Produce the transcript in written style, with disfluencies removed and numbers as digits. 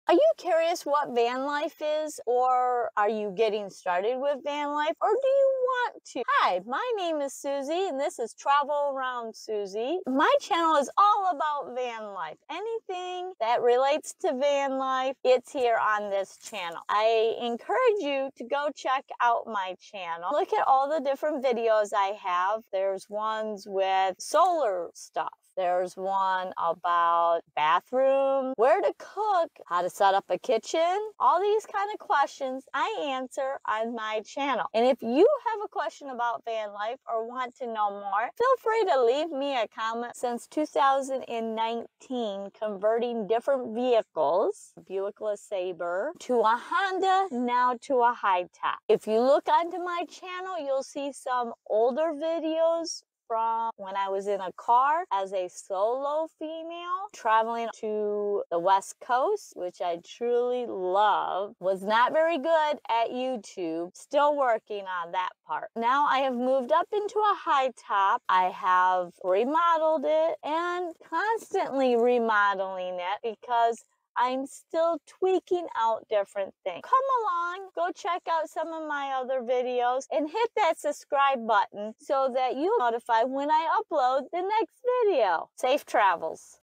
Are you curious what van life is, or are you getting started with van life, or do you want to? Hi, my name is Suzy, and this is Travel Around Suzy. My channel is all about van life. Anything that relates to van life, it's here on this channel. I encourage you to go check out my channel. Look at all the different videos I have. There's ones with solar stuff. There's one about bathroom, where to cook, how to set up a kitchen. All these kind of questions I answer on my channel. And if you have a question about van life or want to know more, feel free to leave me a comment. Since 2019, converting different vehicles, Buick LeSabre to a Honda, now to a high top. If you look onto my channel, you'll see some older videos from when I was in a car as a solo female traveling to the West Coast, which I truly love. Was not very good at YouTube, still working on that part. Now I have moved up into a high top. I have remodeled it and constantly remodeling it because I'm still tweaking out different things. Come along, go check out some of my other videos and hit that subscribe button so that you'll be notified when I upload the next video. Safe travels.